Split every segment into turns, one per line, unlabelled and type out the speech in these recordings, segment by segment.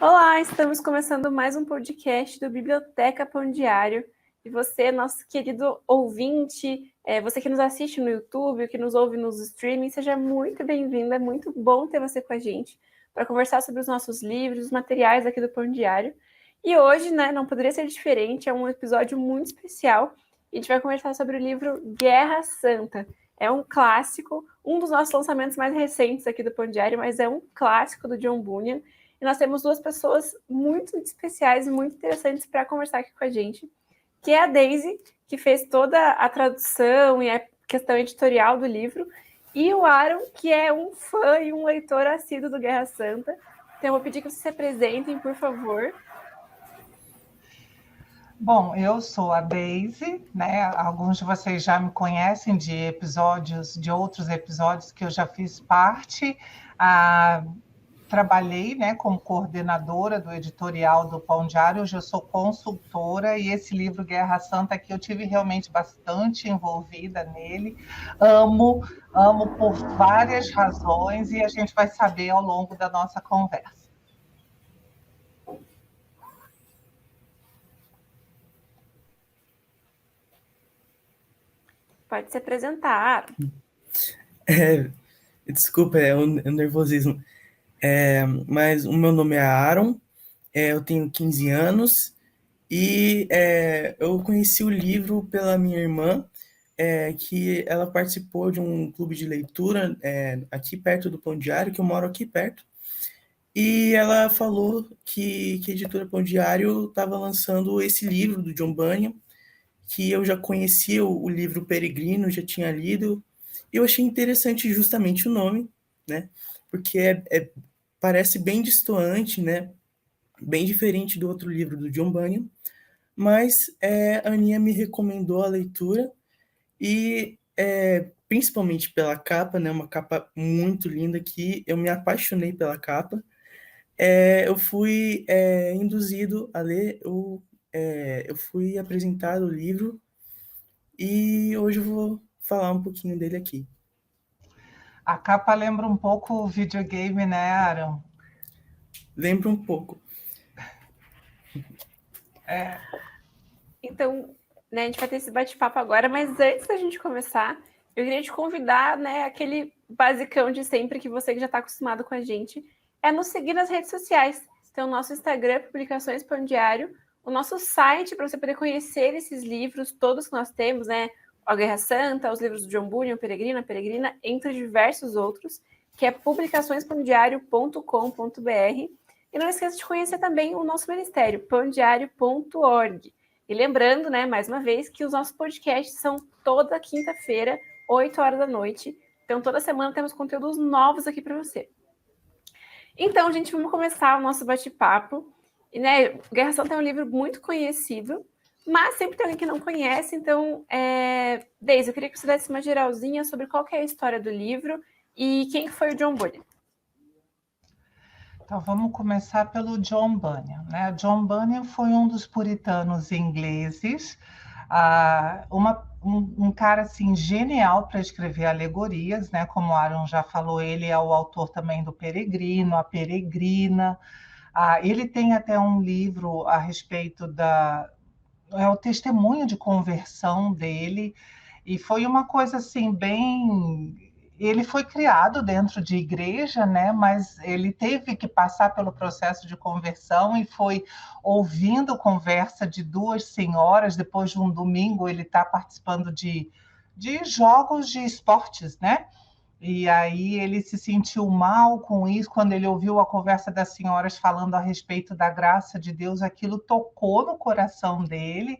Olá, estamos começando mais um podcast do Biblioteca Pão Diário. E você, nosso querido ouvinte, você que nos assiste no YouTube, que nos ouve nos streaming, seja muito bem-vindo. É muito bom ter você com a gente para conversar sobre os nossos livros, os materiais aqui do Pão Diário. E hoje, não poderia ser diferente, é um episódio muito especial. E a gente vai conversar sobre o livro Guerra Santa. É um clássico, um dos nossos lançamentos mais recentes aqui do Pão Diário, mas é um clássico do John Bunyan. E nós temos duas pessoas muito especiais e muito interessantes para conversar aqui com a gente, que é a Daisy, que fez toda a tradução e a questão editorial do livro, e o Aaron, que é um fã e um leitor assíduo do Guerra Santa. Então eu vou pedir que vocês se apresentem, por favor.
Bom, eu sou a Daisy, né? Alguns de vocês já me conhecem de outros episódios que eu já fiz parte. Trabalhei, né, como coordenadora do editorial do Pão Diário, hoje eu sou consultora, e esse livro Guerra Santa aqui eu tive realmente bastante envolvida nele. Amo por várias razões, e a gente vai saber ao longo da nossa conversa.
Pode se apresentar.
Desculpa, é o nervosismo. Mas o meu nome é Aaron, eu tenho 15 anos e eu conheci o livro pela minha irmã, que ela participou de um clube de leitura aqui perto do Pão Diário, que eu moro aqui perto, e ela falou que a editora Pão Diário estava lançando esse livro do John Bunyan, que eu já conhecia o livro Peregrino, já tinha lido, e eu achei interessante justamente o nome, né? Porque parece bem destoante, né? Bem diferente do outro livro do John Bunyan, mas a Aninha me recomendou a leitura, e principalmente pela capa, né? Uma capa muito linda que eu me apaixonei pela capa. Eu fui induzido a ler, eu fui apresentado o livro, e hoje eu vou falar um pouquinho dele aqui.
A capa lembra um pouco o videogame, né, Aaron?
Lembra um pouco.
Então, a gente vai ter esse bate-papo agora, mas antes da gente começar, eu queria te convidar, aquele basicão de sempre que você que já está acostumado com a gente, é nos seguir nas redes sociais. Então, o nosso Instagram, Publicações Pão Diário, o nosso site para você poder conhecer esses livros, todos que nós temos, A Guerra Santa, os livros do John Bunyan, Peregrina, entre diversos outros, que é publicaçõespãodiário.com.br. E não esqueça de conhecer também o nosso ministério, pãodiario.org. E lembrando, mais uma vez, que os nossos podcasts são toda quinta-feira, 8 horas da noite. Então, toda semana temos conteúdos novos aqui para você. Então, gente, vamos começar o nosso bate-papo. E, Guerra Santa é um livro muito conhecido, mas sempre tem alguém que não conhece. Então, Deise, eu queria que você desse uma geralzinha sobre qual que é a história do livro e quem foi o John Bunyan.
Então, vamos começar pelo John Bunyan, né? John Bunyan foi um dos puritanos ingleses, um cara assim genial para escrever alegorias, né? Como o Aaron já falou, ele é o autor também do Peregrino, a Peregrina. Ele tem até um livro a respeito o testemunho de conversão dele, e foi uma coisa assim bem. Ele foi criado dentro de igreja, né? Mas ele teve que passar pelo processo de conversão e foi ouvindo conversa de duas senhoras. Depois de um domingo, ele está participando de jogos de esportes, né? E aí ele se sentiu mal com isso, quando ele ouviu a conversa das senhoras falando a respeito da graça de Deus, aquilo tocou no coração dele,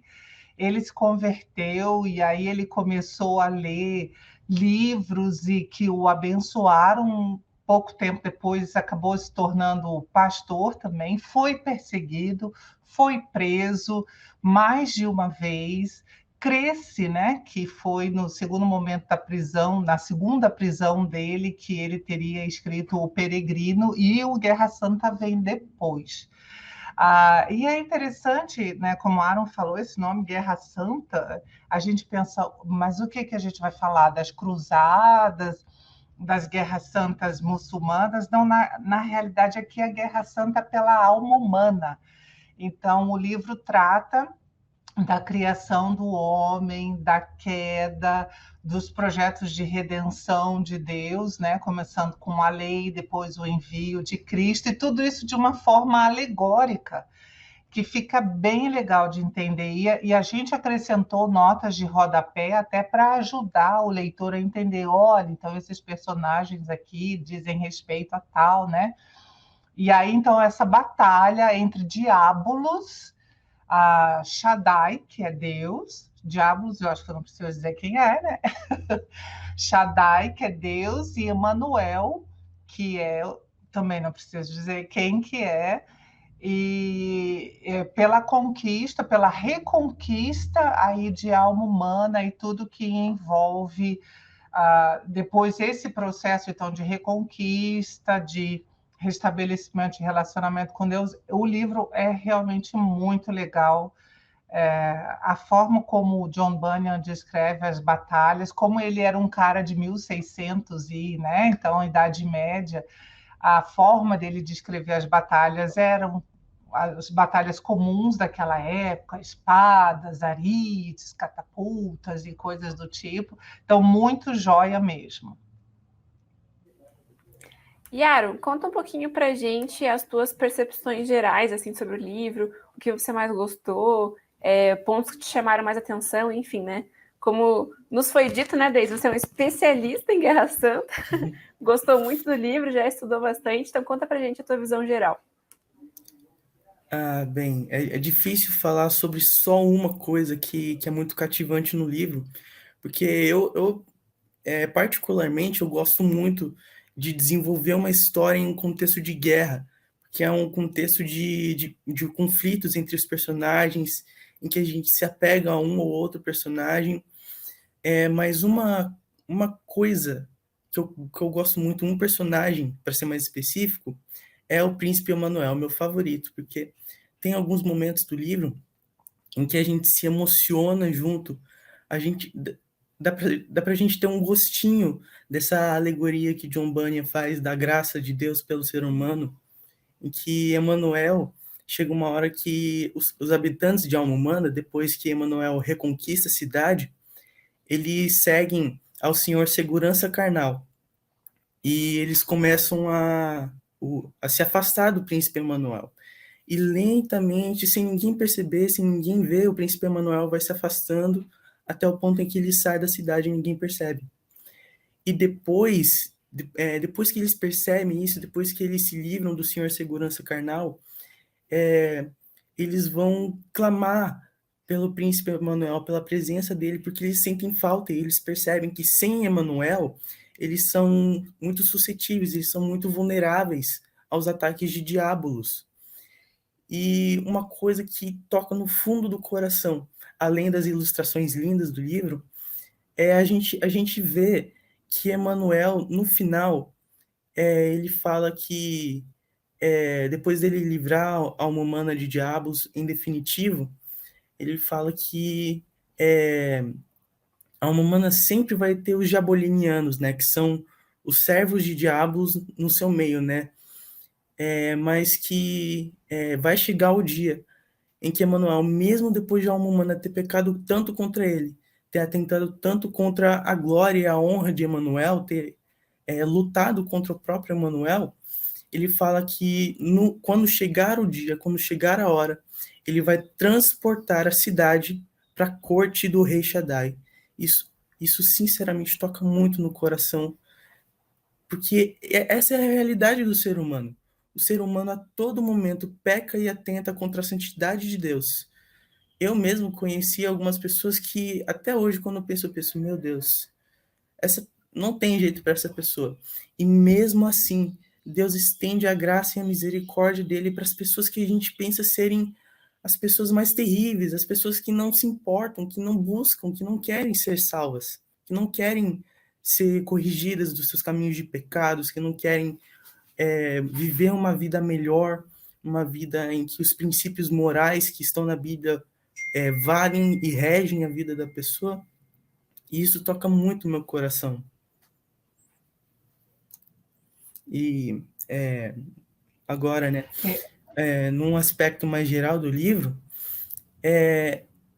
ele se converteu, e aí ele começou a ler livros e que o abençoaram. Pouco tempo depois acabou se tornando pastor também, foi perseguido, foi preso mais de uma vez. Cresce, né, que foi no segundo momento da prisão, na segunda prisão dele, que ele teria escrito O Peregrino, e o Guerra Santa vem depois. E é interessante, né, como Aaron falou, esse nome Guerra Santa, a gente pensa, mas o que a gente vai falar? Das cruzadas? das guerras santas muçulmanas, não, na realidade aqui a guerra santa pela alma humana. Então, o livro trata da criação do homem, da queda, dos projetos de redenção de Deus, né? Começando com a lei, depois o envio de Cristo, e tudo isso de uma forma alegórica, que fica bem legal de entender. E a gente acrescentou notas de rodapé até para ajudar o leitor a entender, olha, então esses personagens aqui dizem respeito a tal, né? E aí, então, essa batalha entre diabolos, a Shaddai, que é Deus, diabos, eu acho que eu não preciso dizer quem é, né? Shaddai, que é Deus, e Emanuel, que é, também não preciso dizer quem que é, e pela conquista, pela reconquista aí de alma humana e tudo que envolve depois esse processo então de reconquista, de restabelecimento de relacionamento com Deus. O livro é realmente muito legal. A forma como o John Bunyan descreve as batalhas, como ele era um cara de 1600 e, né, então a Idade Média, a forma dele descrever as batalhas eram as batalhas comuns daquela época, espadas, arites, catapultas e coisas do tipo. Então, muito joia mesmo.
Yaro, conta um pouquinho pra gente as tuas percepções gerais assim sobre o livro, o que você mais gostou, pontos que te chamaram mais atenção, enfim, né? Como nos foi dito, né, Deise, você é um especialista em Guerra Santa, gostou muito do livro, já estudou bastante, então conta pra gente a tua visão geral.
Bem, é difícil falar sobre só uma coisa que é muito cativante no livro, porque particularmente, eu gosto muito de desenvolver uma história em um contexto de guerra, que é um contexto de conflitos entre os personagens, em que a gente se apega a um ou outro personagem. Mas uma coisa que eu gosto muito, um personagem, para ser mais específico, é o Príncipe Emanuel, meu favorito, porque tem alguns momentos do livro em que a gente se emociona junto, a gente dá pra gente ter um gostinho dessa alegoria que John Bunyan faz da graça de Deus pelo ser humano, em que Emanuel chega uma hora que os habitantes de alma humana, depois que Emanuel reconquista a cidade, eles seguem ao Senhor segurança carnal e eles começam a se afastar do príncipe Emanuel. E lentamente, sem ninguém perceber, sem ninguém ver, o príncipe Emanuel vai se afastando até o ponto em que ele sai da cidade e ninguém percebe. E depois que eles percebem isso, depois que eles se livram do Senhor Segurança Carnal, eles vão clamar pelo príncipe Emanuel, pela presença dele, porque eles sentem falta e eles percebem que sem Emanuel, eles são muito suscetíveis, eles são muito vulneráveis aos ataques de diabolos. E uma coisa que toca no fundo do coração, além das ilustrações lindas do livro, é a gente vê que Emanuel, no final, ele fala que depois dele livrar a alma humana de diabos, em definitivo, ele fala que a alma humana sempre vai ter os jabolinianos, né, que são os servos de diabos no seu meio, né, mas que vai chegar o dia em que Emanuel, mesmo depois de a alma humana ter pecado tanto contra ele, ter atentado tanto contra a glória e a honra de Emanuel, ter lutado contra o próprio Emanuel, ele fala que quando chegar o dia, quando chegar a hora, ele vai transportar a cidade para a corte do rei Shaddai. Isso sinceramente toca muito no coração, porque essa é a realidade do ser humano. O ser humano a todo momento peca e atenta contra a santidade de Deus. Eu mesmo conheci algumas pessoas que até hoje, quando eu penso, meu Deus, essa não tem jeito para essa pessoa. E mesmo assim, Deus estende a graça e a misericórdia dele para as pessoas que a gente pensa serem as pessoas mais terríveis, as pessoas que não se importam, que não buscam, que não querem ser salvas, que não querem ser corrigidas dos seus caminhos de pecados, que não querem viver uma vida melhor, uma vida em que os princípios morais que estão na Bíblia valem e regem a vida da pessoa. E isso toca muito o meu coração. e agora, né,
É,
num aspecto mais geral do livro,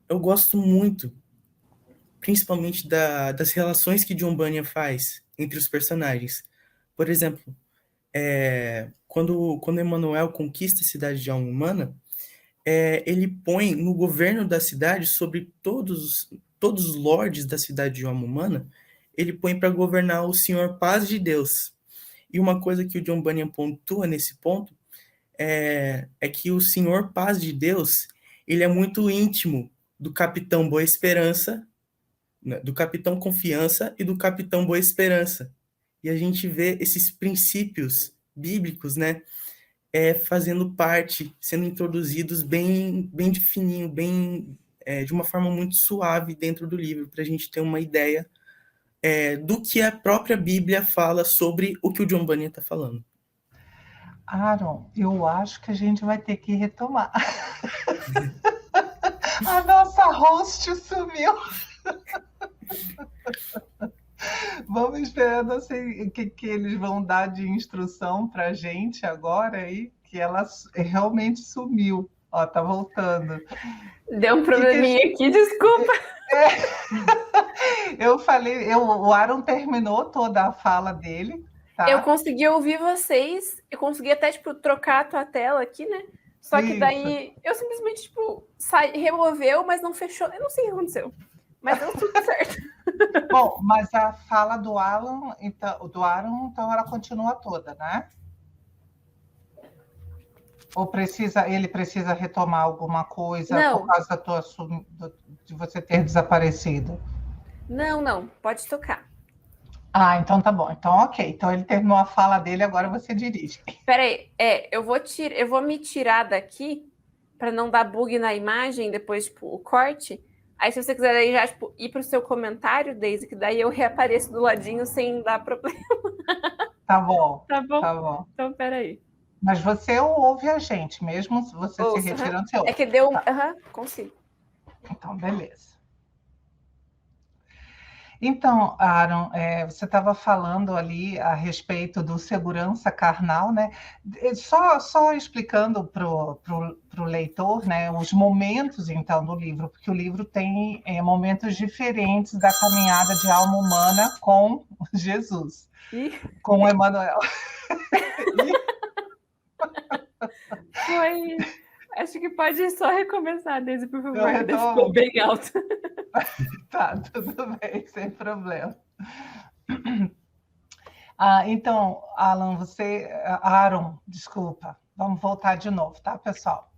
eu gosto muito, principalmente das relações que John Bunyan faz entre os personagens. Por exemplo, quando Emanuel conquista a cidade de Alma Humana, ele põe no governo da cidade, sobre todos os lords da cidade de Alma Humana, ele põe para governar o Senhor Paz de Deus. E uma coisa que o John Bunyan pontua nesse ponto é que o Senhor Paz de Deus, ele é muito íntimo do Capitão Boa Esperança, né, do Capitão Confiança e do Capitão Boa Esperança. E a gente vê esses princípios bíblicos, né, fazendo parte, sendo introduzidos bem, bem de fininho, bem, de uma forma muito suave dentro do livro, para a gente ter uma ideia do que a própria Bíblia fala sobre o que o John Bunyan está falando.
Aaron, eu acho que a gente vai ter que retomar. A nossa host sumiu. Vamos esperar, não sei o que eles vão dar de instrução para a gente agora aí, que ela realmente sumiu. Ó, tá voltando.
Deu um probleminha aqui, desculpa.
Eu falei, o Aaron terminou toda a fala dele, tá?
Eu consegui ouvir vocês, eu consegui até, tipo, trocar a tua tela aqui, né? Só que daí eu simplesmente, tipo, removeu, mas não fechou. Eu não sei o que aconteceu, mas deu tudo certo.
Bom, mas a fala do Aaron, então, então ela continua toda, né? Ou ele precisa retomar alguma coisa
Não.
por causa de você ter desaparecido?
Não, pode tocar.
Ah, então tá bom. Então, ok. Então ele terminou a fala dele, agora você dirige.
Peraí, eu vou me tirar daqui para não dar bug na imagem, depois, tipo, o corte. Aí, se você quiser aí já, tipo, ir pro seu comentário, Daisy, que daí eu reapareço do ladinho sem dar problema.
Tá bom.
Tá bom?
Tá bom.
Então, peraí.
Mas você ouve a gente, mesmo se você se retirando, você ouve.
É que deu... consigo.
Então, beleza. Então, Aaron, você estava falando ali a respeito do segurança carnal, né? Só explicando para o leitor, né, os momentos, então, do livro, porque o livro tem momentos diferentes da caminhada de alma humana com Jesus, com Emanuel.
Foi... Acho que pode só recomeçar, Daisy, por favor. Ficou bem alto.
Tá, tudo bem, sem problema. Então, Aaron, desculpa, vamos voltar de novo, tá, pessoal?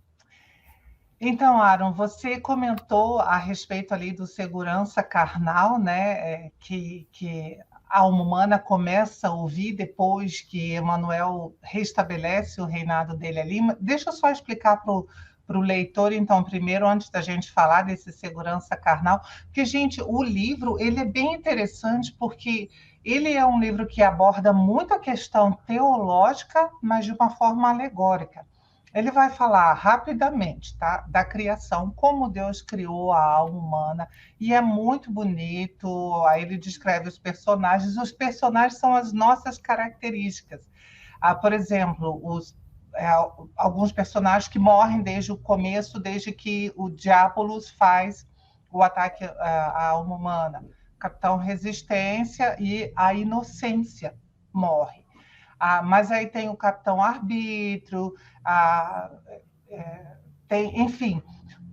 Então, Aaron, você comentou a respeito ali do segurança carnal, né, que a alma humana começa a ouvir depois que Emanuel restabelece o reinado dele ali. Deixa eu só explicar para o leitor, então, primeiro, antes da gente falar desse segurança carnal, porque, gente, o livro ele é bem interessante porque ele é um livro que aborda muito a questão teológica, mas de uma forma alegórica. Ele vai falar rapidamente, tá, da criação, como Deus criou a alma humana, e é muito bonito. Aí ele descreve os personagens são as nossas características. Por exemplo, alguns personagens que morrem desde o começo, desde que o Diabolos faz o ataque à alma humana. Capitão Resistência e a Inocência morre. Mas aí tem o Capitão Arbítrio, enfim,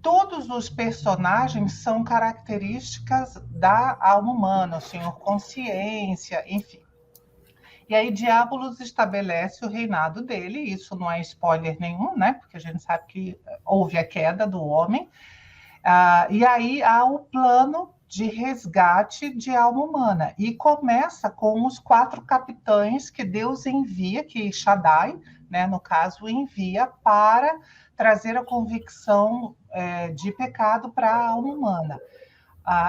todos os personagens são características da alma humana, o Senhor Consciência, enfim. E aí Diabolos estabelece o reinado dele, isso não é spoiler nenhum, né? Porque a gente sabe que houve a queda do homem. E aí há o plano de resgate de alma humana. E começa com os 4 capitães que Deus envia, que Shaddai, né, no caso, envia para trazer a convicção de pecado para a alma humana.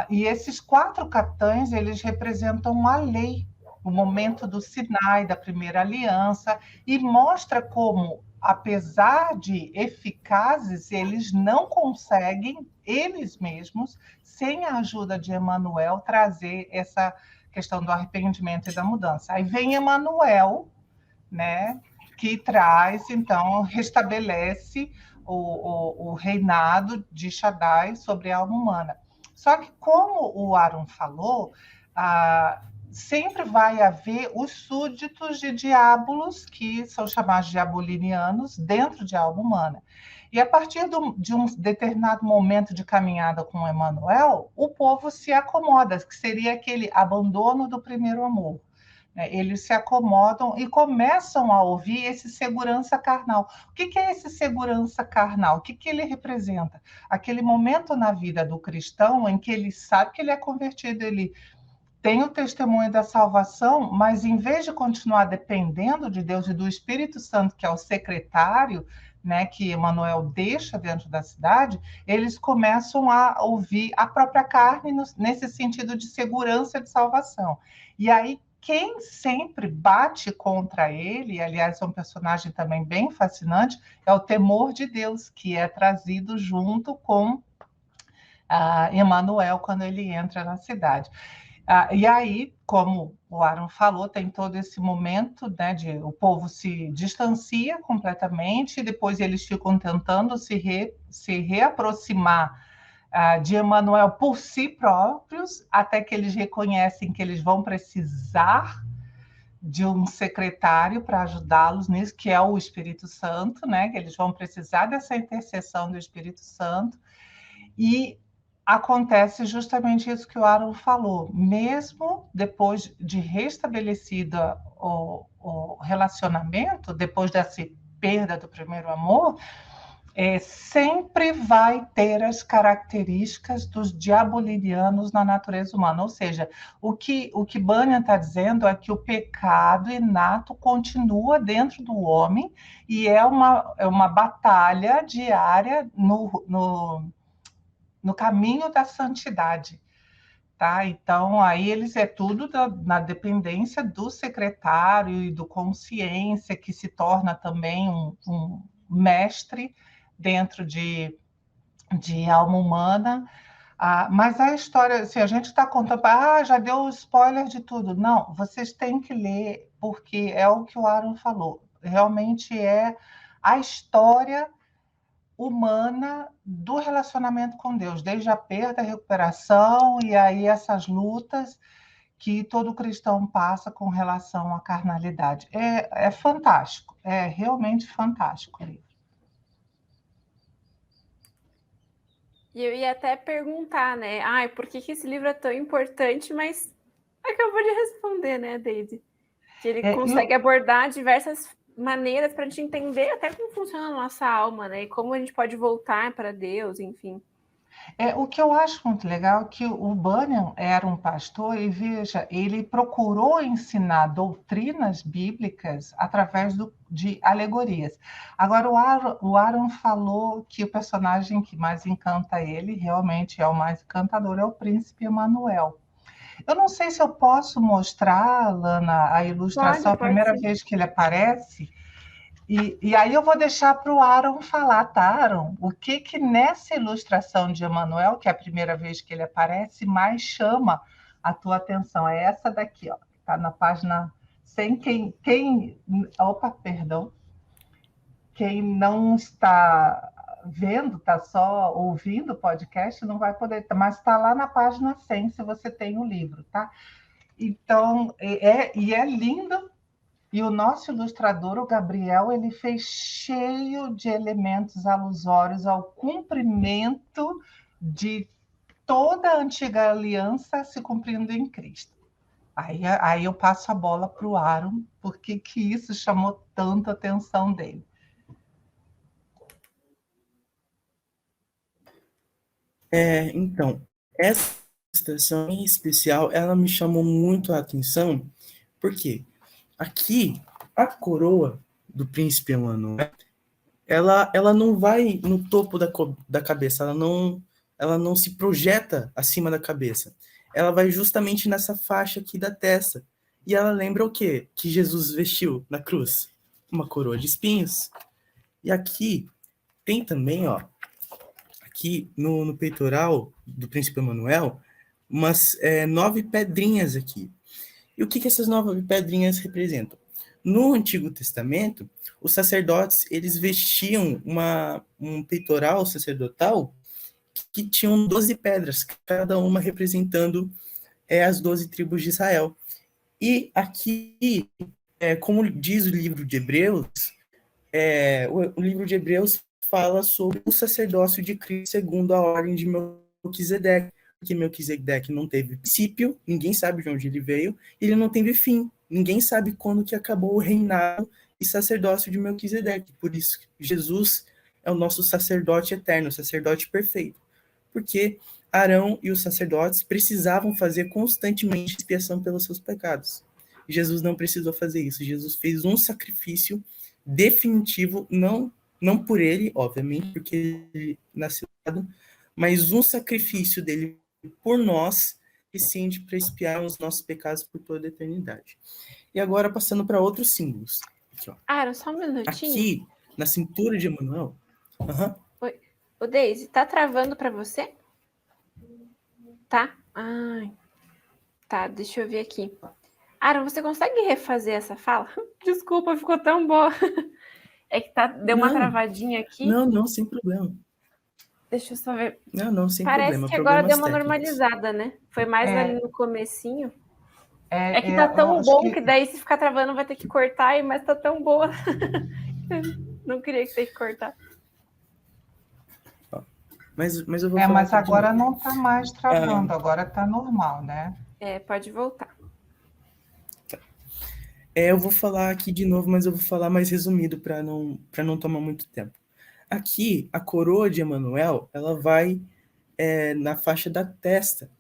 E esses 4 capitães, eles representam a lei, o momento do Sinai, da primeira aliança, e mostra como, apesar de eficazes, eles não conseguem, eles mesmos, sem a ajuda de Emanuel, trazer essa questão do arrependimento e da mudança. Aí vem Emanuel, né, que traz, então, restabelece o reinado de Shaddai sobre a alma humana. Só que, como o Aaron falou, sempre vai haver os súditos de diabolos, que são chamados diabolinianos, dentro de alma humana. E a partir de um determinado momento de caminhada com Emmanuel, o povo se acomoda, que seria aquele abandono do primeiro amor. Eles se acomodam e começam a ouvir esse segurança carnal. O que é esse segurança carnal? O que ele representa? Aquele momento na vida do cristão em que ele sabe que ele é convertido, ele tem o testemunho da salvação, mas em vez de continuar dependendo de Deus e do Espírito Santo, que é o secretário, né, que Emmanuel deixa dentro da cidade, eles começam a ouvir a própria carne nesse sentido de segurança de salvação. E aí, quem sempre bate contra ele, aliás, é um personagem também bem fascinante, é o temor de Deus, que é trazido junto com Emmanuel quando ele entra na cidade. E aí, como o Aaron falou, tem todo esse momento, né, de o povo se distancia completamente, e depois eles ficam tentando se reaproximar de Emmanuel por si próprios, até que eles reconhecem que eles vão precisar de um secretário para ajudá-los nisso, que é o Espírito Santo, né? Que eles vão precisar dessa intercessão do Espírito Santo. E acontece justamente isso que o Aaron falou. Mesmo depois de restabelecido o relacionamento, depois dessa perda do primeiro amor, sempre vai ter as características dos diabolinianos na natureza humana. Ou seja, o que Bunyan está dizendo é que o pecado inato continua dentro do homem e é uma batalha diária no caminho da santidade. Tá? Então, aí eles tudo na dependência do secretário e do consciência, que se torna também um mestre dentro de alma humana. Mas a história, se a gente está contando, já deu spoiler de tudo. Não, vocês têm que ler, porque é o que o Aaron falou. Realmente é a história humana do relacionamento com Deus, desde a perda, a recuperação, e aí essas lutas que todo cristão passa com relação à carnalidade. É fantástico, é realmente fantástico.
E eu ia até perguntar, né? Por que esse livro é tão importante? Mas acabou de responder, né, Deide? Que ele consegue abordar diversas maneiras para a gente entender até como funciona a nossa alma, né? E como a gente pode voltar para Deus, enfim.
O que eu acho muito legal é que o Bunyan era um pastor e, veja, ele procurou ensinar doutrinas bíblicas através de alegorias. Agora, o Aaron falou que o personagem que mais encanta ele, realmente é o mais encantador, é o príncipe Emanuel. Eu não sei se eu posso mostrar, Lana, a ilustração, a primeira vez que ele aparece. E aí eu vou deixar para o Aaron falar, tá, Aaron? O que nessa ilustração de Emmanuel, que é a primeira vez que ele aparece, mais chama a tua atenção? É essa daqui, ó, que está na página 100. Opa, perdão. Quem não está vendo, está só ouvindo o podcast, não vai poder, mas está lá na página 100, se você tem o livro, tá? Então, é lindo. E o nosso ilustrador, o Gabriel, ele fez cheio de elementos alusórios ao cumprimento de toda a antiga aliança se cumprindo em Cristo. Aí eu passo a bola para o Aaron, porque que isso chamou tanta atenção dele.
Então, essa ilustração em especial, ela me chamou muito a atenção, porque aqui, a coroa do príncipe Emmanuel, ela não vai no topo da cabeça, ela não se projeta acima da cabeça. Ela vai justamente nessa faixa aqui da testa. E ela lembra o quê? Que Jesus vestiu na cruz? Uma coroa de espinhos. E aqui tem também, ó, aqui no peitoral do príncipe Emmanuel, umas 9 pedrinhas aqui. E o que essas 9 pedrinhas representam? No Antigo Testamento, os sacerdotes, eles vestiam um peitoral sacerdotal que tinham 12 pedras, cada uma representando as 12 tribos de Israel. E aqui, como diz o livro de Hebreus, o livro de Hebreus fala sobre o sacerdócio de Cristo segundo a ordem de Melquisedeque, porque Melquisedeque não teve princípio, ninguém sabe de onde ele veio, e ele não teve fim, ninguém sabe quando que acabou o reinado e sacerdócio de Melquisedeque. Por isso, Jesus é o nosso sacerdote eterno, sacerdote perfeito, porque Arão e os sacerdotes precisavam fazer constantemente expiação pelos seus pecados. Jesus não precisou fazer isso. Jesus fez um sacrifício definitivo, não por ele, obviamente, porque ele nasceu, mas um sacrifício dele por nós, suficiente para expiar os nossos pecados por toda a eternidade. E agora, passando para outros símbolos. Aqui, ó.
Aaron, só um minutinho.
Aqui, na cintura de Emanuel...
Oi. Ô, Deise, tá travando para você? Tá? Ai. Tá, deixa eu ver aqui. Aaron, você consegue refazer essa fala? Desculpa, ficou tão boa. É que deu uma travadinha aqui.
Não, sem problema.
Deixa eu só ver.
Não, sem
Parece
problema.
que agora deu uma
técnicos.
normalizada, né? Foi mais ali no comecinho. É que tá tão bom que daí se ficar travando vai ter que cortar, mas tá tão boa. Não queria que tenha que cortar.
Mas eu vou falar.
Mas agora não tá mais travando, agora tá normal, né?
Pode voltar.
Eu vou falar aqui de novo, mas eu vou falar mais resumido para não tomar muito tempo. Aqui, a coroa de Emanuel, ela vai na faixa da testa.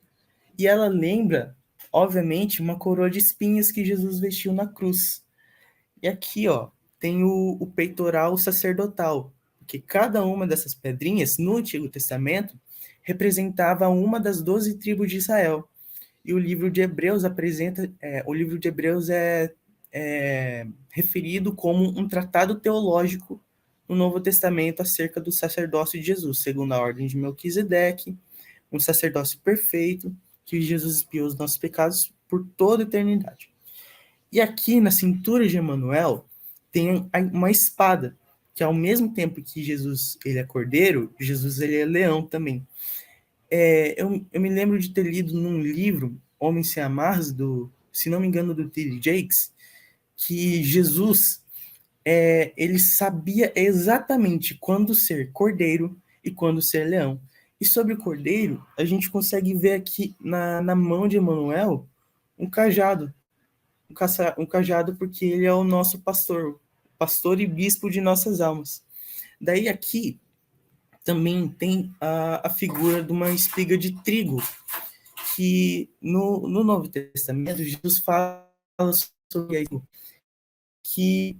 E ela lembra, obviamente, uma coroa de espinhos que Jesus vestiu na cruz. E aqui, ó, tem o peitoral sacerdotal, porque cada uma dessas pedrinhas, no Antigo Testamento, representava uma das 12 tribos de Israel. E o livro de Hebreus é referido como um tratado teológico no Novo Testamento acerca do sacerdócio de Jesus, segundo a ordem de Melquisedeque, um sacerdócio perfeito, que Jesus expiou os nossos pecados por toda a eternidade. E aqui, na cintura de Emanuel, tem uma espada, que ao mesmo tempo que Jesus ele é cordeiro, Jesus ele é leão também. Eu me lembro de ter lido num livro, Homens Sem Amarras, se não me engano, do T.D. Jakes, que Jesus ele sabia exatamente quando ser cordeiro e quando ser leão. E sobre o cordeiro, a gente consegue ver aqui na mão de Emanuel um cajado. Um cajado porque ele é o nosso pastor e bispo de nossas almas. Daí aqui também tem a figura de uma espiga de trigo, que no Novo Testamento Jesus fala sobre isso, que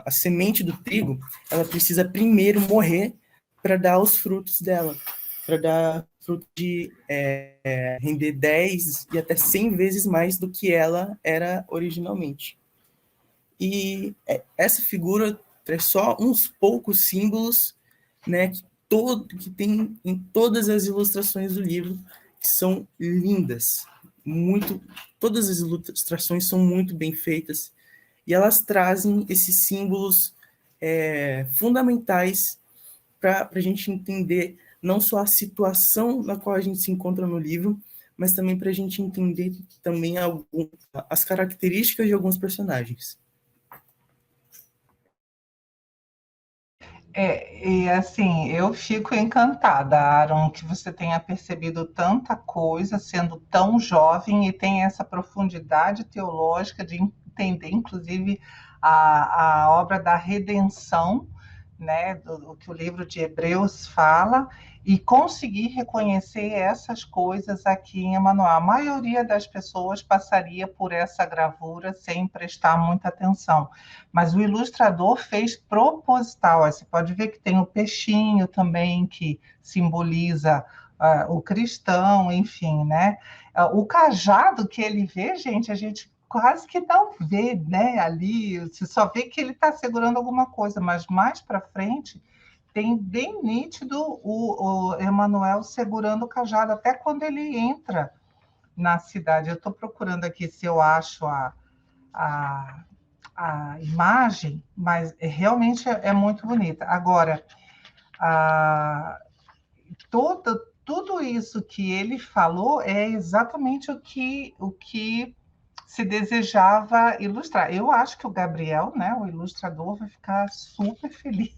a semente do trigo ela precisa primeiro morrer para dar os frutos dela, para dar fruto de render 10 e até 100 vezes mais do que ela era originalmente. E essa figura traz só uns poucos símbolos, né, que tem em todas as ilustrações do livro, que são lindas. Todas as ilustrações são muito bem feitas, e elas trazem esses símbolos fundamentais para a gente entender não só a situação na qual a gente se encontra no livro, mas também para a gente entender também as características de alguns personagens.
E assim, eu fico encantada, Aaron, que você tenha percebido tanta coisa sendo tão jovem e tem essa profundidade teológica de entender, inclusive, a obra da redenção, né, do que o livro de Hebreus fala, e conseguir reconhecer essas coisas aqui em Emanuel. A maioria das pessoas passaria por essa gravura sem prestar muita atenção, mas o ilustrador fez proposital. Você pode ver que tem o peixinho também, que simboliza o cristão, enfim, né? O cajado que ele vê, gente, a gente quase que não vê, né, ali, você só vê que ele está segurando alguma coisa, mas mais para frente tem bem nítido o Emanuel segurando o cajado, até quando ele entra na cidade. Eu estou procurando aqui se eu acho a imagem, mas realmente é muito bonita. Agora, tudo isso que ele falou é exatamente o que se desejava ilustrar. Eu acho que o Gabriel, né, o ilustrador, vai ficar super feliz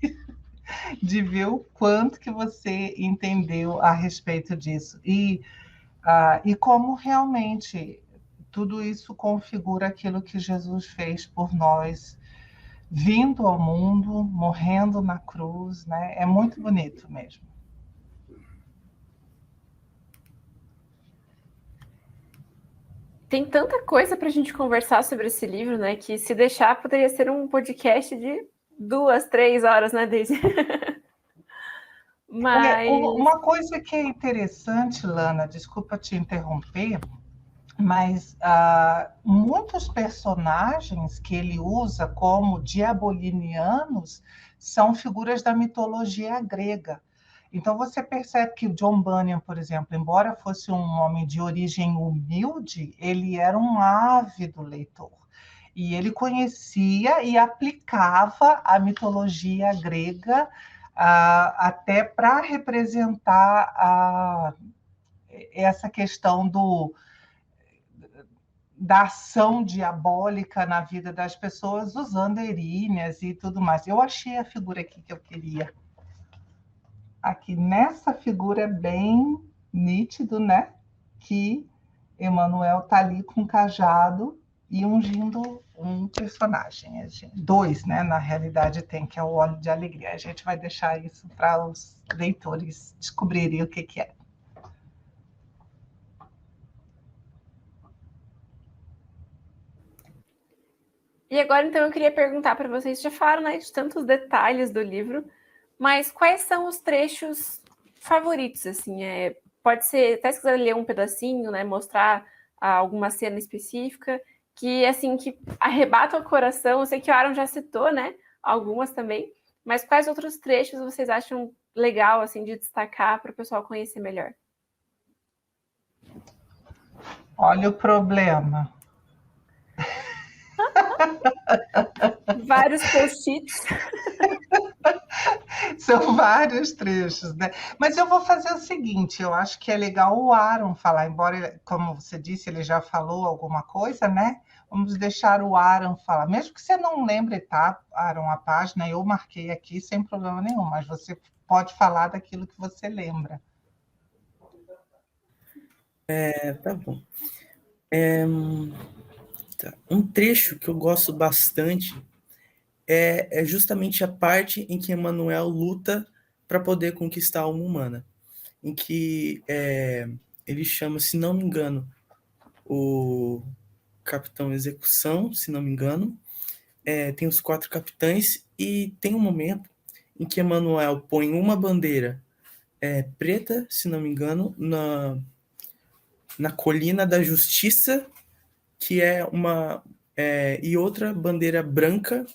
de ver o quanto que você entendeu a respeito disso. E como realmente tudo isso configura aquilo que Jesus fez por nós, vindo ao mundo, morrendo na cruz, né? É muito bonito mesmo.
Tem tanta coisa para a gente conversar sobre esse livro, né? Que se deixar, poderia ser um podcast de 2, 3 horas, né, Daisy? Mas...
Uma coisa que é interessante, Lana, desculpa te interromper, mas muitos personagens que ele usa como diabolinianos são figuras da mitologia grega. Então você percebe que o John Bunyan, por exemplo, embora fosse um homem de origem humilde, ele era um ávido leitor. E ele conhecia e aplicava a mitologia grega até para representar essa questão da ação diabólica na vida das pessoas, usando eríneas e tudo mais. Eu achei a figura aqui que eu queria. Aqui nessa figura é bem nítido, né? Que Emmanuel está ali com um cajado e ungindo um personagem. Dois, né? Na realidade tem, que é o óleo de alegria. A gente vai deixar isso para os leitores descobrirem o que é.
E agora, então, eu queria perguntar para vocês, já falaram, né, de tantos detalhes do livro, mas quais são os trechos favoritos, assim? Pode ser, até se quiser ler um pedacinho, né, mostrar alguma cena específica, que, assim, que arrebata o coração. Eu sei que o Aaron já citou, né, algumas também, mas quais outros trechos vocês acham legal, assim, de destacar para o pessoal conhecer melhor?
Olha o problema.
Vários post-its.
São vários trechos, né? Mas eu vou fazer o seguinte, eu acho que é legal o Aaron falar, embora, como você disse, ele já falou alguma coisa, né? Vamos deixar o Aaron falar. Mesmo que você não lembre, tá, Aaron, a página, eu marquei aqui sem problema nenhum, mas você pode falar daquilo que você lembra.
Tá bom. Um trecho que eu gosto bastante é justamente a parte em que Emmanuel luta para poder conquistar a alma humana, em que ele chama, se não me engano, o capitão execução, se não me engano, tem os 4 capitães, e tem um momento em que Emmanuel põe uma bandeira preta, se não me engano, na colina da justiça, que é e outra bandeira branca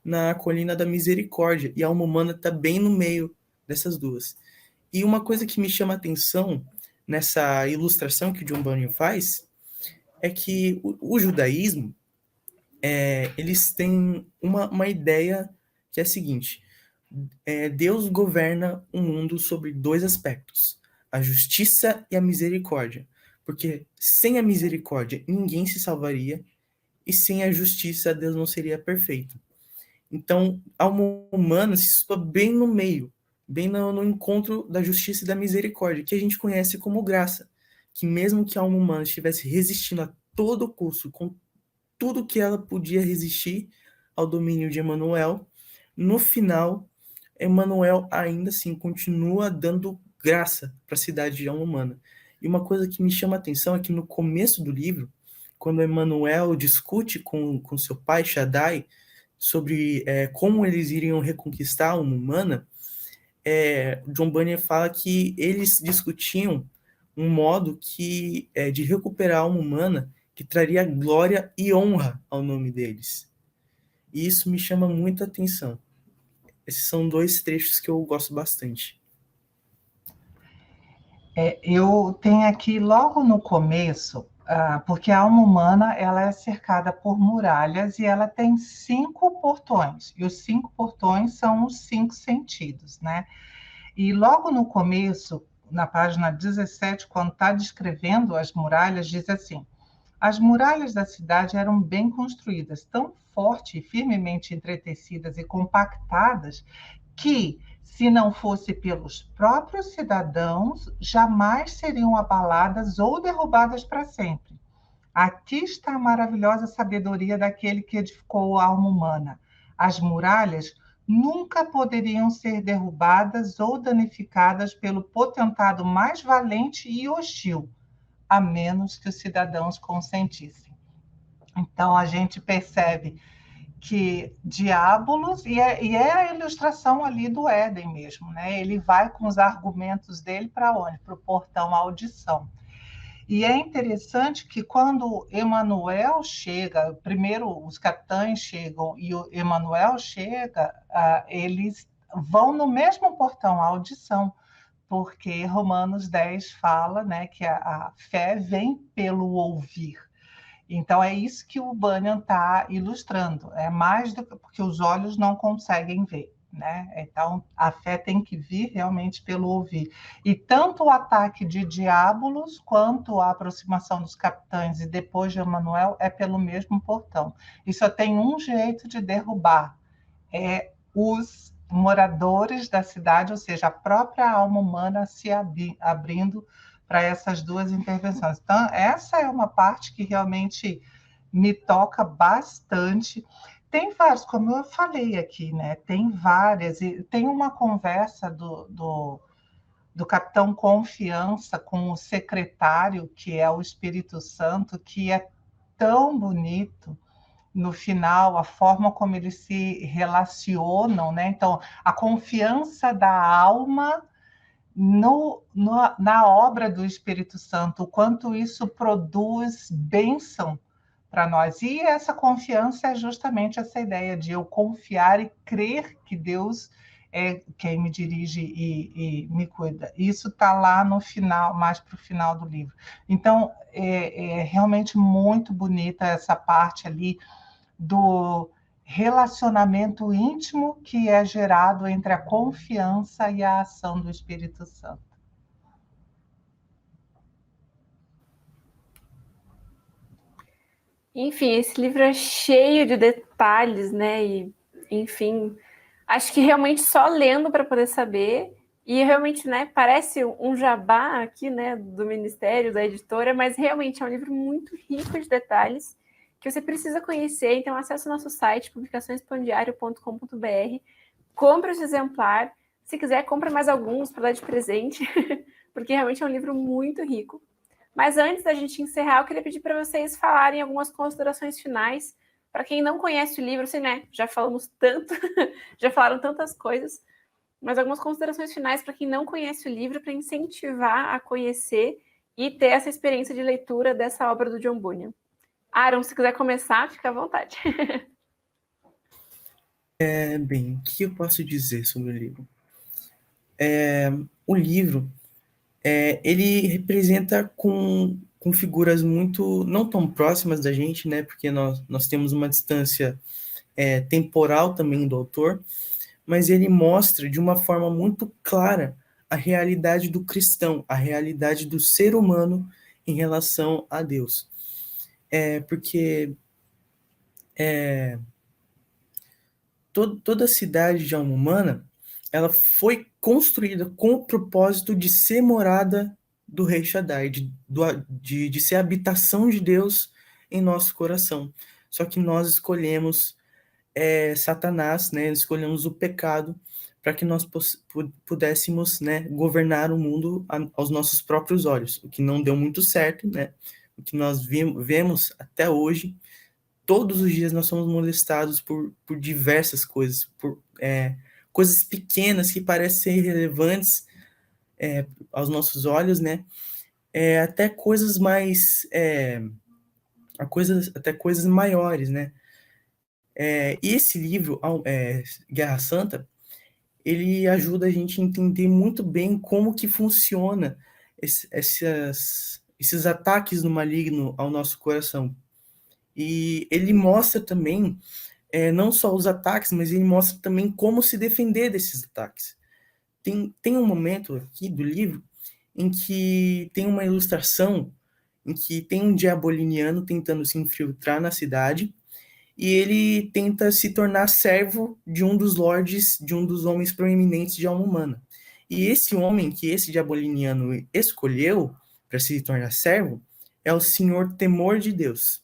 na colina da misericórdia, e a alma humana está bem no meio dessas duas. E uma coisa que me chama a atenção nessa ilustração que o John Bunyan faz é que o judaísmo, eles têm uma ideia que é a seguinte: Deus governa o mundo sobre 2 aspectos, a justiça e a misericórdia, porque sem a misericórdia ninguém se salvaria, e sem a justiça Deus não seria perfeito. Então, a alma humana se situa bem no meio, bem no encontro da justiça e da misericórdia, que a gente conhece como graça, que mesmo que a alma humana estivesse resistindo a todo custo, com tudo que ela podia resistir ao domínio de Emmanuel, no final, Emmanuel ainda assim continua dando graça para a cidade de alma humana. E uma coisa que me chama a atenção é que no começo do livro, quando Emmanuel discute com seu pai, Shaddai, sobre como eles iriam reconquistar a alma humana, John Bunyan fala que eles discutiam um modo de recuperar a alma humana que traria glória e honra ao nome deles. E isso me chama muita atenção. Esses são 2 trechos que eu gosto bastante.
Eu tenho aqui, logo no começo, porque a alma humana ela é cercada por muralhas e ela tem 5 portões, e os 5 portões são os 5 sentidos, né? E logo no começo, na página 17, quando está descrevendo as muralhas, diz assim: as muralhas da cidade eram bem construídas, tão forte e firmemente entretecidas e compactadas, que, se não fosse pelos próprios cidadãos, jamais seriam abaladas ou derrubadas para sempre. Aqui está a maravilhosa sabedoria daquele que edificou a alma humana. As muralhas nunca poderiam ser derrubadas ou danificadas pelo potentado mais valente e hostil, a menos que os cidadãos consentissem. Então, a gente percebe que Diabolos, e é a ilustração ali do Éden mesmo, né? Ele vai com os argumentos dele para onde? Para o portão audição. E é interessante que quando Emanuel chega, primeiro os capitães chegam e o Emanuel chega, eles vão no mesmo portão, a audição, porque Romanos 10 fala, né, que a fé vem pelo ouvir. Então é isso que o Bunyan está ilustrando, é mais do que porque os olhos não conseguem ver, né? Então a fé tem que vir realmente pelo ouvir. E tanto o ataque de Diabolos quanto a aproximação dos capitães e depois de Emanuel é pelo mesmo portão. E só tem um jeito de derrubar, é os moradores da cidade, ou seja, a própria alma humana se abrindo para essas duas intervenções. Então, essa é uma parte que realmente me toca bastante. Tem vários, como eu falei aqui, né? Tem várias, e tem uma conversa do Capitão Confiança com o secretário, que é o Espírito Santo, que é tão bonito no final, a forma como eles se relacionam, né? Então, a confiança da alma na obra do Espírito Santo, o quanto isso produz bênção para nós. E essa confiança é justamente essa ideia de eu confiar e crer que Deus é quem me dirige e me cuida. Isso está lá no final, mais para o final do livro. Então, é realmente muito bonita essa parte ali do relacionamento íntimo que é gerado entre a confiança e a ação do Espírito Santo.
Enfim, esse livro é cheio de detalhes, né? E, enfim, acho que realmente só lendo para poder saber. E realmente, né, parece um jabá aqui, né, do Ministério, da editora, mas realmente é um livro muito rico de detalhes que você precisa conhecer. Então, acesse o nosso site, publicaçõespandiário.com.br, compre esse exemplar. Se quiser, compre mais alguns para dar de presente, porque realmente é um livro muito rico. Mas antes da gente encerrar, eu queria pedir para vocês falarem algumas considerações finais. Para quem não conhece o livro, assim, né? Já falamos tanto, já falaram tantas coisas, mas algumas considerações finais para quem não conhece o livro, para incentivar a conhecer e ter essa experiência de leitura dessa obra do John Bunyan. Aaron, se quiser começar, fica à vontade.
Bem, o que eu posso dizer sobre o livro? O livro, ele representa com figuras muito, não tão próximas da gente, né? Porque nós temos uma distância temporal também do autor, mas ele mostra de uma forma muito clara a realidade do cristão, a realidade do ser humano em relação a Deus. Porque toda a cidade de alma humana, ela foi construída com o propósito de ser morada do Rei Shaddai, de ser a habitação de Deus em nosso coração. Só que nós escolhemos Satanás, né? Escolhemos o pecado para que nós pudéssemos, né, governar o mundo aos nossos próprios olhos, o que não deu muito certo, né? O que nós vemos até hoje. Todos os dias nós somos molestados por diversas coisas, por coisas pequenas que parecem ser irrelevantes aos nossos olhos, né? Até coisas mais, até coisas maiores, né? E esse livro, Guerra Santa, ele ajuda a gente a entender muito bem como que funciona esses ataques do maligno ao nosso coração. E ele mostra também, não só os ataques, mas ele mostra também como se defender desses ataques. Tem um momento aqui do livro em que tem uma ilustração em que tem um diaboliniano tentando se infiltrar na cidade e ele tenta se tornar servo de um dos lordes, de um dos homens proeminentes de alma humana. E esse homem que esse diaboliniano escolheu para se tornar servo é o Senhor Temor de Deus.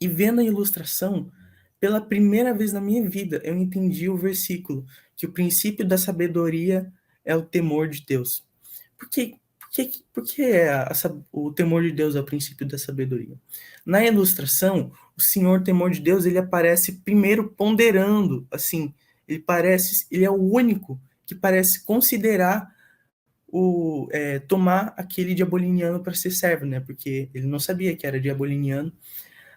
E vendo a ilustração, pela primeira vez na minha vida, eu entendi o versículo, que o princípio da sabedoria é o temor de Deus. Por que o temor de Deus é o princípio da sabedoria? Na ilustração, o Senhor Temor de Deus, ele aparece primeiro ponderando, assim, ele é o único que parece considerar tomar aquele diaboliniano para ser servo, né? Porque ele não sabia que era diaboliniano.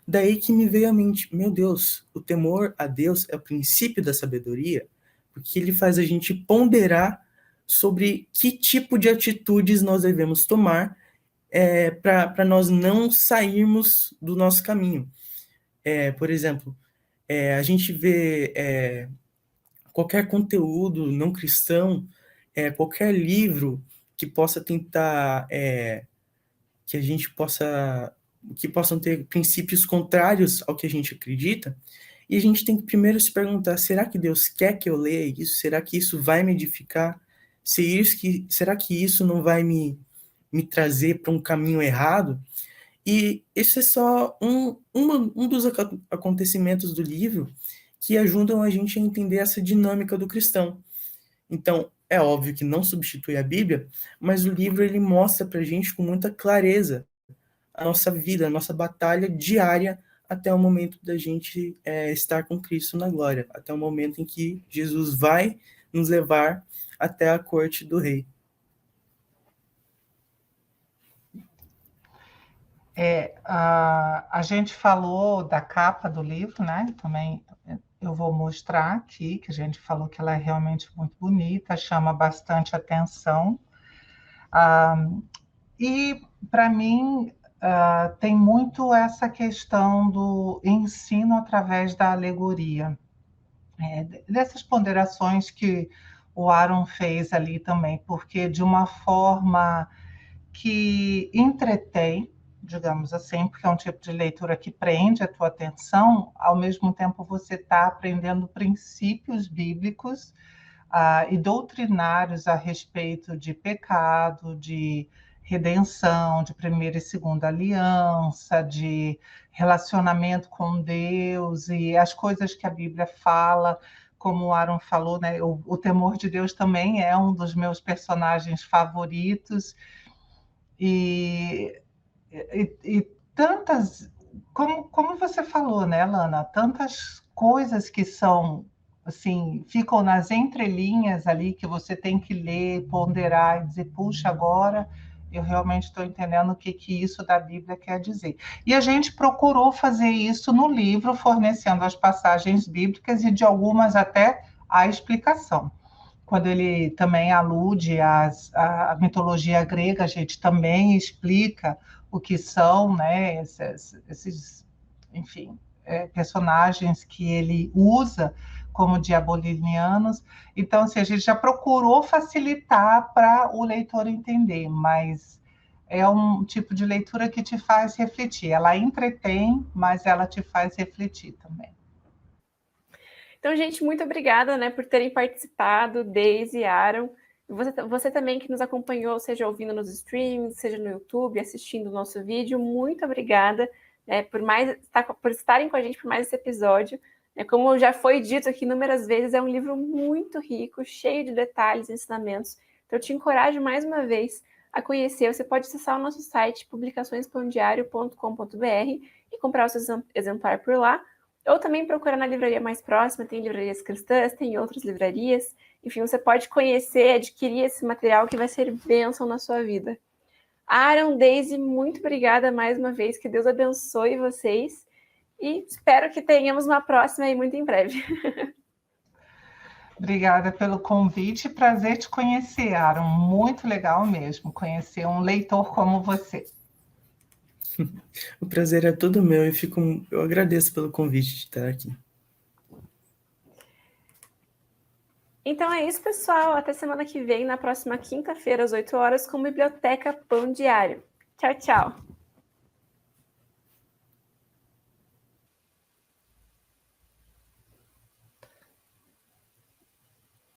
Daí que me veio à mente, meu Deus, o temor a Deus é o princípio da sabedoria, porque ele faz a gente ponderar sobre que tipo de atitudes nós devemos tomar para nós não sairmos do nosso caminho. Por exemplo, a gente vê qualquer conteúdo não cristão, qualquer livro que possa tentar, que a gente possa, que possam ter princípios contrários ao que a gente acredita, e a gente tem que primeiro se perguntar, será que Deus quer que eu leia isso? Será que isso vai me edificar? Será que isso não vai me trazer para um caminho errado? E esse é só um dos acontecimentos do livro que ajudam a gente a entender essa dinâmica do cristão. Então, é óbvio que não substitui a Bíblia, mas o livro ele mostra para a gente com muita clareza a nossa vida, a nossa batalha diária até o momento da gente estar com Cristo na glória, até o momento em que Jesus vai nos levar até a corte do rei.
A gente falou da capa do livro, né? Também eu vou mostrar aqui, que a gente falou que ela é realmente muito bonita, chama bastante atenção. E, para mim, tem muito essa questão do ensino através da alegoria. Dessas ponderações que o Aaron fez ali também, porque de uma forma que entretém, digamos assim, porque é um tipo de leitura que prende a tua atenção, ao mesmo tempo você está aprendendo princípios bíblicos e doutrinários a respeito de pecado, de redenção, de primeira e segunda aliança, de relacionamento com Deus e as coisas que a Bíblia fala, como o Aaron falou, né? O temor de Deus também é um dos meus personagens favoritos e tantas, como você falou, né, Lana, tantas coisas que são assim, ficam nas entrelinhas ali que você tem que ler, ponderar e dizer, puxa, agora eu realmente estou entendendo o que isso da Bíblia quer dizer. E a gente procurou fazer isso no livro, fornecendo as passagens bíblicas e de algumas até a explicação. Quando ele também alude à mitologia grega, a gente também explica o que são, né, esses enfim, personagens que ele usa como diabolinianos. Então, assim, a gente já procurou facilitar para o leitor entender, mas é um tipo de leitura que te faz refletir. Ela entretém, mas ela te faz refletir também.
Então, gente, muito obrigada, né, por terem participado, Deise e Aaron. Você também que nos acompanhou, seja ouvindo nos streams, seja no YouTube, assistindo o nosso vídeo, muito obrigada por estarem com a gente por mais esse episódio. Como já foi dito aqui inúmeras vezes, é um livro muito rico, cheio de detalhes e ensinamentos. Então, eu te encorajo mais uma vez a conhecer. Você pode acessar o nosso site, publicaçõespãodiário.com.br, e comprar o seu exemplar por lá. Ou também procurar na livraria mais próxima, tem livrarias cristãs, tem outras livrarias. Enfim, você pode conhecer, adquirir esse material que vai ser bênção na sua vida. Aaron, Deise, muito obrigada mais uma vez, que Deus abençoe vocês e espero que tenhamos uma próxima aí muito em breve.
Obrigada pelo convite, prazer te conhecer, Aaron, muito legal mesmo, conhecer um leitor como você.
O prazer é todo meu e eu agradeço pelo convite de estar aqui.
Então é isso, pessoal. Até semana que vem, na próxima quinta-feira, às 8 horas, com Biblioteca Pão Diário. Tchau, tchau!